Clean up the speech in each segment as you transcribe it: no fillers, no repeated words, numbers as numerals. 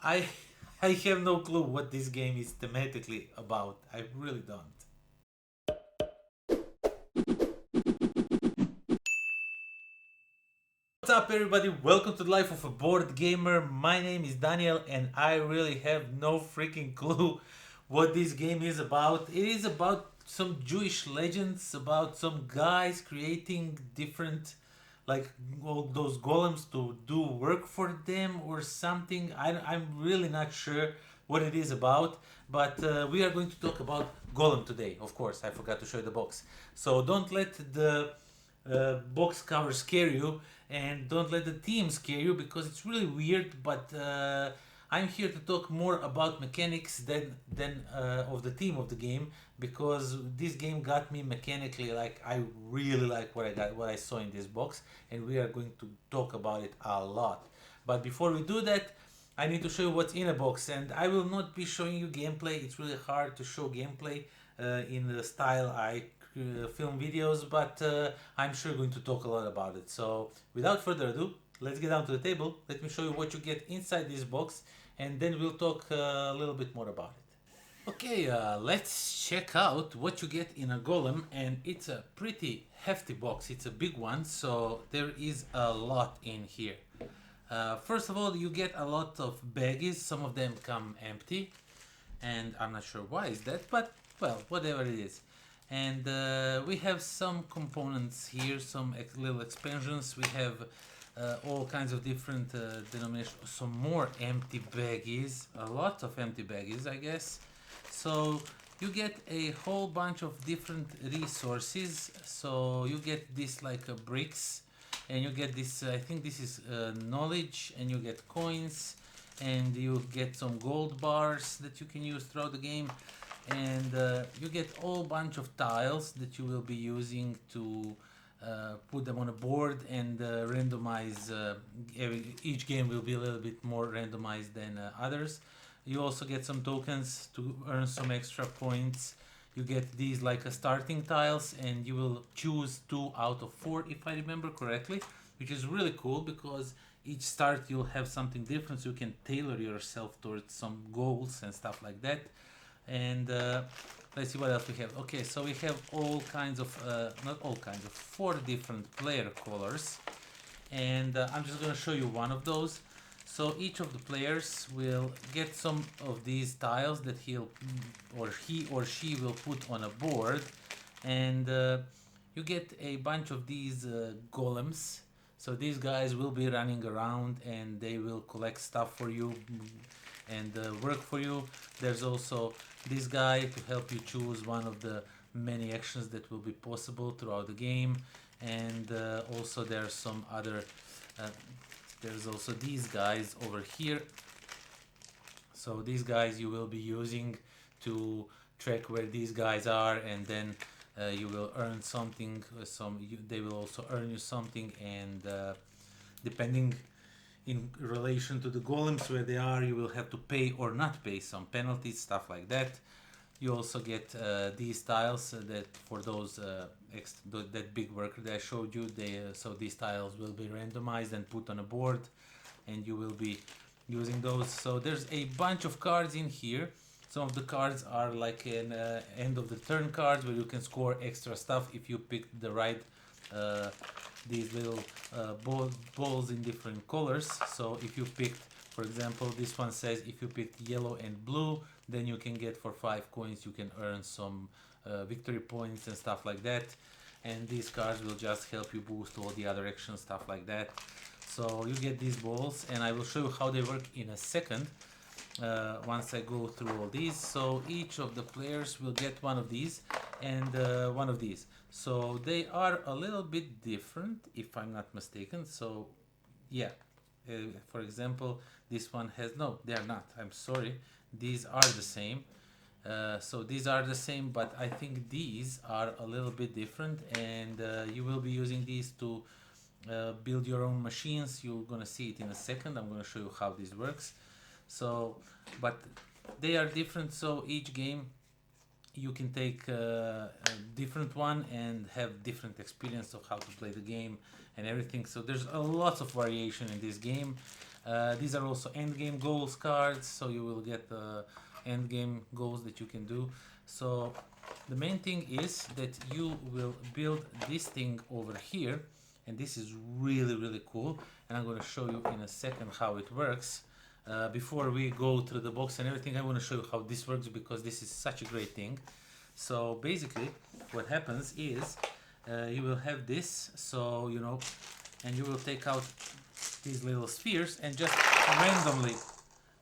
I I have no clue what this game is thematically about. I really don't. What's up, everybody? Welcome to the Life of a Board Gamer. My name is Daniel, and I really have no freaking clue what this game is about. It is about some Jewish legends, about some guys creating different, like all those golems to do work for them or something. I'm really not sure what it is about, but we are going to talk about Golem today. Of course, I forgot to show you the box. So don't let the box cover scare you, and don't let the theme scare you because it's really weird. But I'm here to talk more about mechanics than of the theme of the game, because this game got me mechanically. Like, I really like what I saw in this box, and we are going to talk about it a lot. But before we do that, I need to show you what's in a box, and I will not be showing you gameplay. It's really hard to show gameplay in the style I film videos, but I'm sure going to talk a lot about it. So without further ado, let's get down to the table. Let me show you what you get inside this box, and then we'll talk a little bit more about it. Okay, let's check out what you get in a golem, and it's a pretty hefty box. It's a big one, so there is a lot in here. First of all, you get a lot of baggies. Some of them come empty, and I'm not sure why is that, but well, whatever it is. And we have some components here, some little expansions. We have all kinds of different denominations, some more empty baggies, a lot of empty baggies, I guess. So you get a whole bunch of different resources. So you get this like bricks, and you get this, I think this is knowledge, and you get coins, and you get some gold bars that you can use throughout the game, and you get a whole bunch of tiles that you will be using to put them on a board and randomize. Each game will be a little bit more randomized than others. You also get some tokens to earn some extra points. You get these like starting tiles, and you will choose 2 out of 4 if I remember correctly, which is really cool because each start you'll have something different, so you can tailor yourself towards some goals and stuff like that. And let's see what else we have. Okay, so we have all kinds of, not all kinds of, 4 different player colors, and I'm just going to show you one of those. So each of the players will get some of these tiles that he or she will put on a board, and you get a bunch of these golems. So these guys will be running around, and they will collect stuff for you and work for you. There's also this guy to help you choose one of the many actions that will be possible throughout the game, and also there's some other there's also these guys over here. So these guys you will be using to track where these guys are, and then you will earn something. They will also earn you something, and depending in relation to the golems where they are, you will have to pay or not pay some penalties, stuff like that. You also get these tiles that for those that big worker that I showed you. So these tiles will be randomized and put on a board, and you will be using those. So there's a bunch of cards in here. Some of the cards are like an end of the turn cards where you can score extra stuff if you pick the right these little balls in different colors. So if you picked, for example, this one says if you picked yellow and blue, then you can get for 5 coins, you can earn some victory points and stuff like that. And these cards will just help you boost all the other actions, stuff like that. So you get these balls, and I will show you how they work in a second once I go through all these. So each of the players will get one of these and one of these. So they are a little bit different, if I'm not mistaken. So yeah, for example, this one has, no, they are not, I'm sorry, these are the same. So these are the same, but I think these are a little bit different, and you will be using these to build your own machines. You're gonna see it in a second. I'm gonna show you how this works. So, but they are different, so each game you can take a different one and have different experience of how to play the game and everything. So there's a lot of variation in this game. These are also end game goals cards, so you will get end game goals that you can do. So the main thing is that you will build this thing over here, and this is really cool, and I'm going to show you in a second how it works. Before we go through the box and everything, I want to show you how this works, because this is such a great thing. So basically what happens is you will have this, so you know, and you will take out these little spheres and just randomly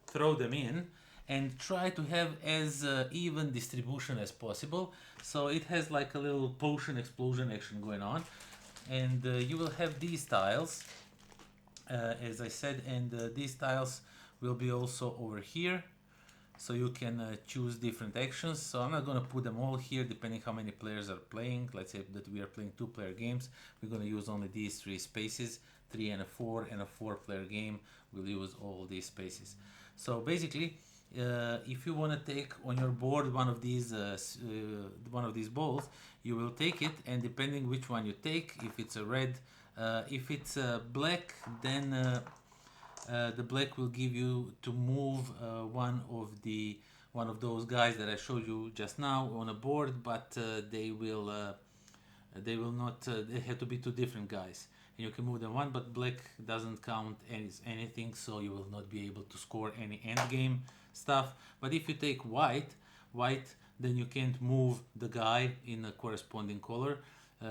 throw them in and try to have as even distribution as possible. So it has like a little potion explosion action going on, and you will have these tiles, as I said, and these tiles will be also over here, so you can choose different actions. So I'm not going to put them all here, depending how many players are playing. Let's say that we are playing 2-player games, we're going to use only these 3 spaces. 3 and a 4 and a 4-player game, we'll use all these spaces. So basically, if you want to take on your board one of these balls, you will take it, and depending which one you take, if it's a red, if it's black, then the black will give you to move one of those guys that I showed you just now on a board, but they will not. They have to be 2 different guys, and you can move them one, but black doesn't count as anything, so you will not be able to score any end game stuff. But if you take white, then you can't move the guy in a corresponding color.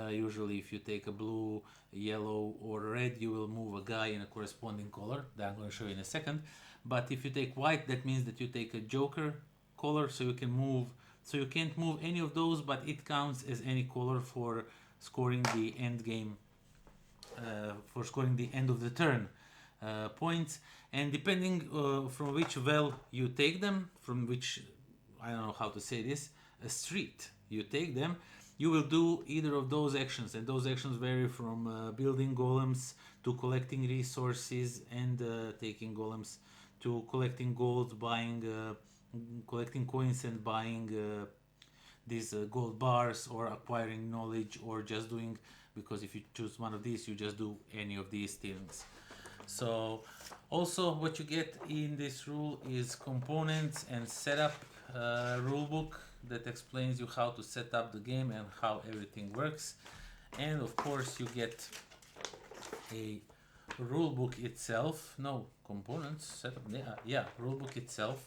Usually if you take a blue, yellow or red, you will move a guy in a corresponding color that I'm going to show you in a second. But if you take white, that means that you take a joker color, so you can move, so you can't move any of those, but it counts as any color for scoring the end game, for scoring the end of the turn points. And depending from which well you take them, from which, I don't know how to say this, a street you take them, you will do either of those actions, and those actions vary from building golems to collecting resources and taking golems, to collecting gold, buying, collecting coins and buying these gold bars, or acquiring knowledge, or just doing, because if you choose one of these, you just do any of these things. So also what you get in this rule is components and setup rule book that explains you how to set up the game and how everything works. And of course you get a rule book itself, no, components, setup, yeah, rule book itself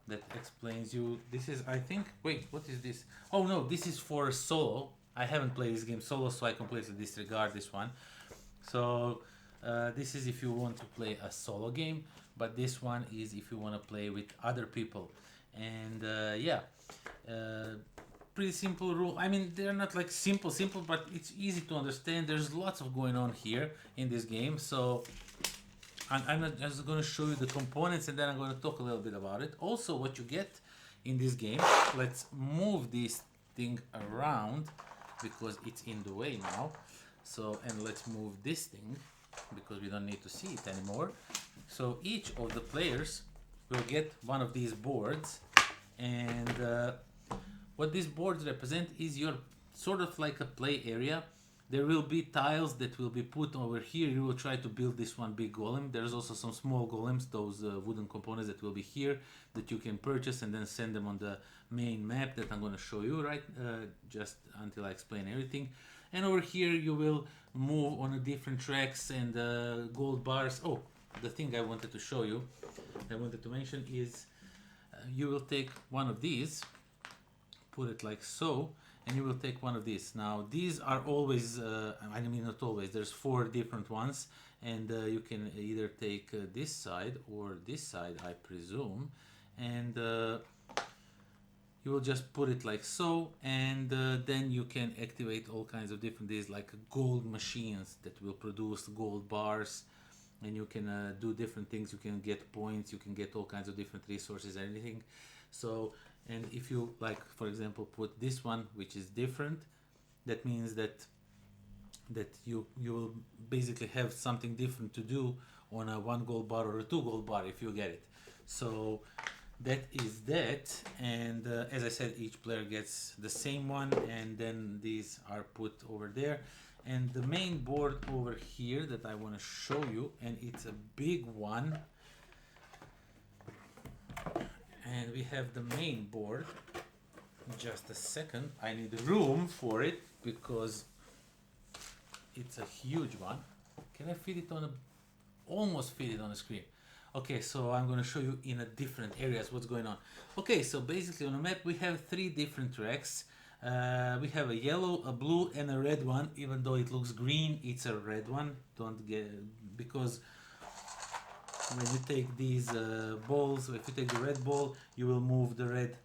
that explains you. This is, I think, wait, what is this? Oh no, this is for solo. I haven't played this game solo, so I completely disregard this one. So this is if you want to play a solo game, but this one is if you want to play with other people. And yeah, pretty simple rule. I mean, they're not like simple, but it's easy to understand. There's lots of going on here in this game, so I'm not just going to show you the components, and then I'm going to talk a little bit about it. Also, what you get in this game, let's move this thing around because it's in the way now. So, and let's move this thing because we don't need to see it anymore. So each of the players will get one of these boards, and what these boards represent is your sort of like a play area. There will be tiles that will be put over here. You will try to build this one big golem. There's also some small golems, those wooden components that will be here that you can purchase and then send them on the main map that I'm going to show you right just until I explain everything. And over here you will move on a different tracks and gold bars. Oh, the thing I wanted to show you, I wanted to mention is you will take one of these, put it like so, and you will take one of these. Now these are always, I mean not always, there's 4 different ones, and you can either take this side or this side, I presume, and you will just put it like so, and then you can activate all kinds of different these like gold machines that will produce gold bars, and you can do different things. You can get points, you can get all kinds of different resources and anything. So, and if you like, for example, put this one, which is different, that means that you will basically have something different to do on a 1 gold bar or a 2 gold bar if you get it. So that is that, and as I said, each player gets the same one, and then these are put over there. And the main board over here that I want to show you, and it's a big one. And we have the main board. Just a second, I need room for it because it's a huge one. Can I fit it on a, almost fit it on the screen? Okay, so I'm going to show you in a different areas what's going on. Okay, so basically on the map we have 3 different tracks. We have a yellow, a blue and a red one. Even though it looks green, it's a red one. Don't get, because when you take these balls, if you take the red ball, you will move the red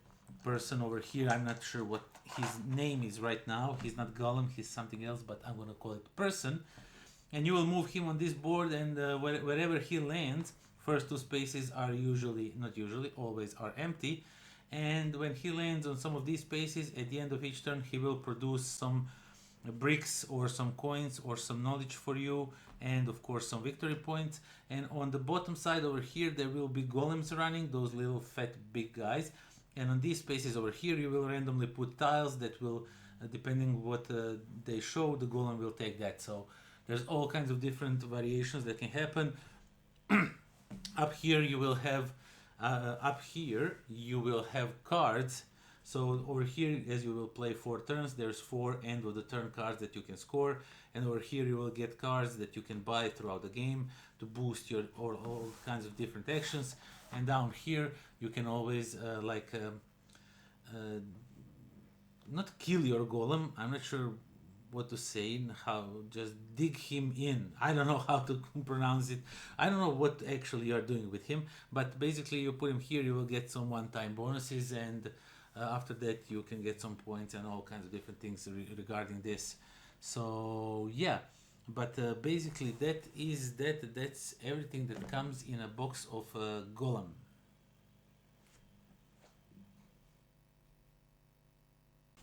person over here. I'm not sure what his name is right now. He's not Golem, he's something else, but I'm gonna call it person. And you will move him on this board, and wherever he lands, first 2 spaces are usually, not usually, always are empty. And when he lands on some of these spaces, at the end of each turn, he will produce some bricks or some coins or some knowledge for you, and of course some victory points. And on the bottom side over here, there will be golems running, those little fat big guys. And on these spaces over here, you will randomly put tiles that will, depending what they show, the golem will take that. So there's all kinds of different variations that can happen. Up here you will have cards. So over here, as you will play 4 turns, there's 4 end of the turn cards that you can score, and over here you will get cards that you can buy throughout the game to boost your all kinds of different actions. And down here you can always not kill your golem. I'm not sure what to say, how, just dig him in. I don't know how to pronounce it. I don't know what actually you are doing with him, but basically you put him here, you will get some one-time bonuses, and after that you can get some points and all kinds of different things regarding this. So yeah, but basically that's everything that comes in a box of golem.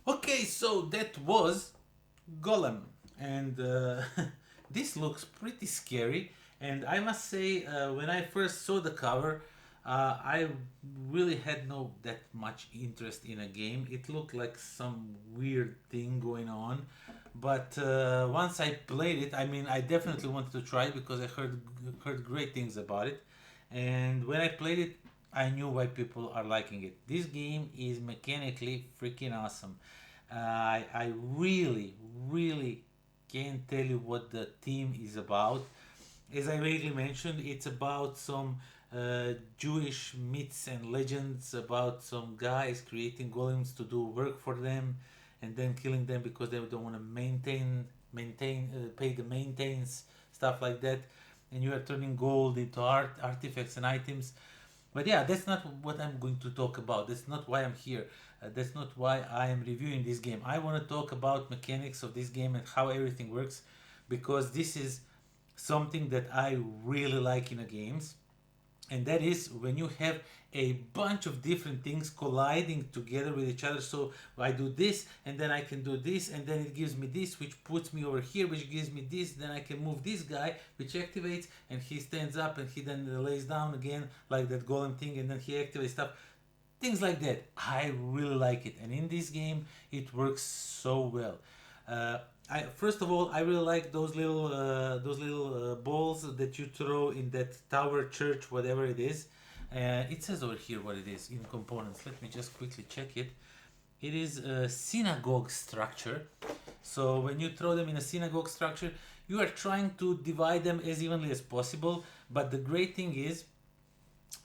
Okay, so that was Golem, and this looks pretty scary. And I must say, when I first saw the cover, I really had no that much interest in a game. It looked like some weird thing going on, but once I played it, I mean, I definitely wanted to try it because I heard great things about it. And when I played it, I knew why people are liking it. This game is mechanically freaking awesome. I really can't tell you what the theme is about. As I vaguely mentioned, it's about some Jewish myths and legends about some guys creating golems to do work for them and then killing them because they don't want to pay the maintenance, stuff like that. And you are turning gold into artifacts and items. But yeah, that's not what I'm going to talk about. That's not why I'm here. That's not why I am reviewing this game. I want to talk about mechanics of this game and how everything works, because this is something that I really like in the games. And that is when you have a bunch of different things colliding together with each other. So I do this, and then I can do this, and then it gives me this, which puts me over here, which gives me this. Then I can move this guy, which activates, and he stands up, and he then lays down again, like that golem thing, and then he activates stuff. Things like that. I really like it, and in this game, it works so well. First of all, I really like those little balls that you throw in that tower, church, whatever it is. It says over here what it is in components. Let me just quickly check it. It is a synagogue structure. So when you throw them in a synagogue structure, you are trying to divide them as evenly as possible. But the great thing is,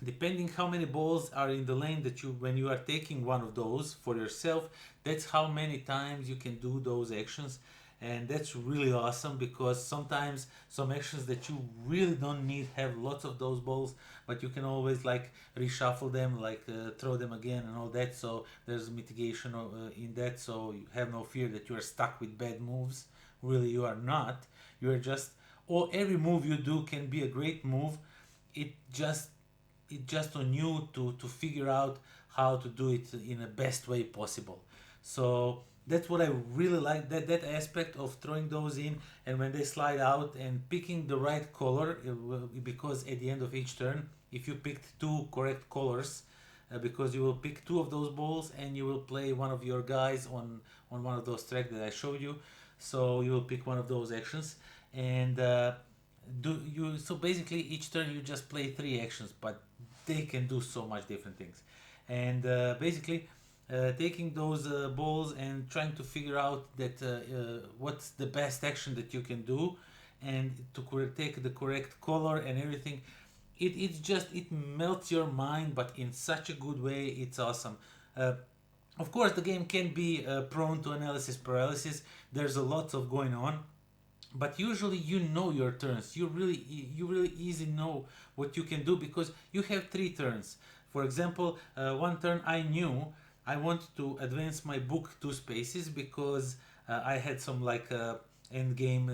depending how many balls are in the lane that when you are taking one of those for yourself, that's how many times you can do those actions. And that's really awesome, because sometimes some actions that you really don't need have lots of those balls, but you can always like reshuffle them, like throw them again and all that. So there's mitigation in that, so you have no fear that you are stuck with bad moves. Really, you are not. You are just, or every move you do can be a great move. It's just on you to figure out how to do it in the best way possible. So that's what I really like, that aspect of throwing those in, and when they slide out and picking the right color, because at the end of each turn, if you picked 2 correct colors, because you will pick 2 of those balls and you will play one of your guys on one of those tracks that I showed you. So you will pick one of those actions, and so basically each turn you just play three actions, but they can do so much different things. And basically taking those balls and trying to figure out that what's the best action that you can do, and to take the correct color and everything. It melts your mind, but in such a good way. It's awesome. Of course, the game can be prone to analysis paralysis. There's a lot of going on, but usually you know your turns. You really easy know what you can do, because you have three turns. For example, one turn I knew I wanted to advance my book 2 spaces, because I had some like end game.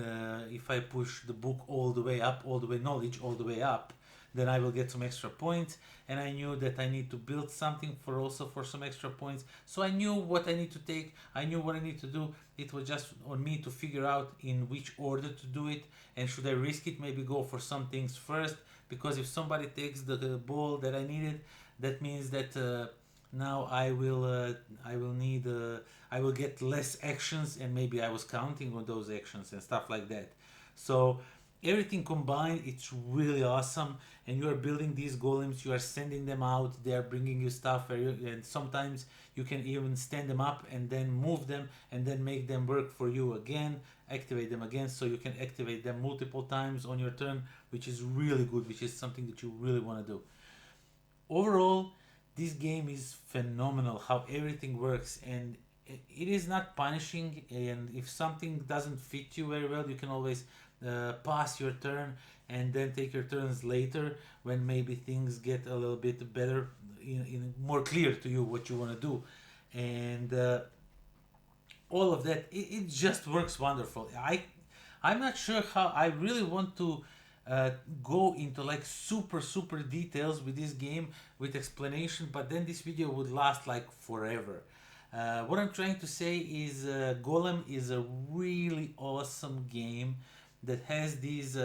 If I push the book all the way up, all the way knowledge all the way up, then I will get some extra points. And I knew that I need to build something for some extra points. So I knew what I need to take. I knew what I need to do. It was just on me to figure out in which order to do it, and should I risk it, maybe go for some things first, because if somebody takes the ball that I needed, that means that now I will get less actions, and maybe I was counting on those actions and stuff like that. So everything combined, it's really awesome. And you are building these golems, you are sending them out, they are bringing you stuff, and sometimes you can even stand them up and then move them and then make them work for you again, activate them again, so you can activate them multiple times on your turn, which is really good, which is something that you really want to do. Overall, this game is phenomenal how everything works, and it is not punishing. And if something doesn't fit you very well, you can always pass your turn and then take your turns later, when maybe things get a little bit better, more clear to you what you want to do. And all of that, it just works wonderful. I'm not sure how I really want to go into like super details with this game with explanation, but then this video would last like forever. What I'm trying to say is Golem is a really awesome game that has these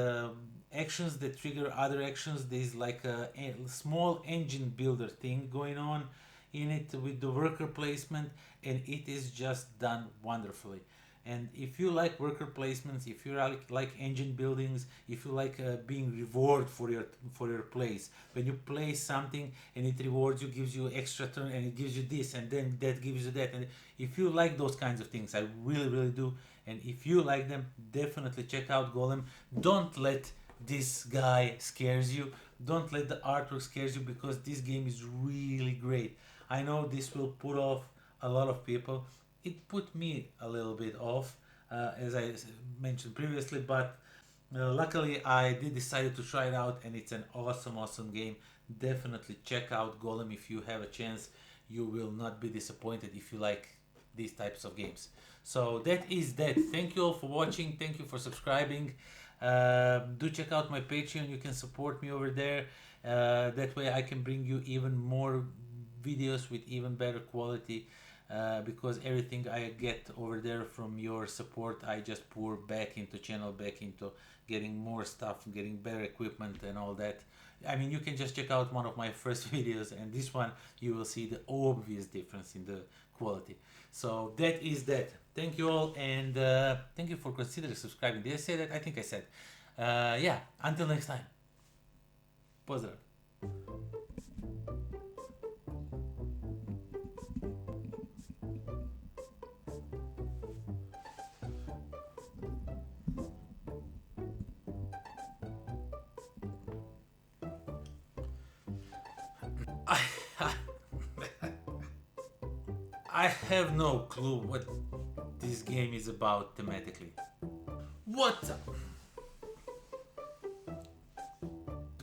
actions that trigger other actions. There's like a small engine builder thing going on in it with the worker placement, and it is just done wonderfully. And if you like worker placements, if you like engine buildings, if you like being rewarded for your plays, when you play something and it rewards you, gives you extra turn, and it gives you this, and then that gives you that, and if you like those kinds of things, I really do. And if you like them, definitely check out Golem. Don't let this guy scares you. Don't let the artwork scares you, because this game is really great. I know this will put off a lot of people. It put me a little bit off, as I mentioned previously, but luckily I did decide to try it out, and it's an awesome game. Definitely check out Golem if you have a chance. You will not be disappointed if you like these types of games. So that is that. Thank you all for watching. Thank you for subscribing. Do check out my Patreon. You can support me over there. That way I can bring you even more videos with even better quality, because everything I get over there from your support, I just pour back into channel, back into getting more stuff, getting better equipment and all that. I mean, you can just check out one of my first videos and this one, you will see the obvious difference in the quality. So that is that. Thank you all, and thank you for considering subscribing. Did I say that? I think I said. Yeah, until next time. Pozdrav. I, I have no clue what this game is about thematically. What?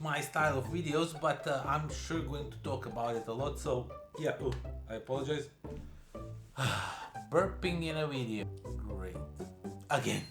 My style of videos, but I'm sure going to talk about it a lot, so yeah. Oh, I apologize. Burping in a video. Great. Again.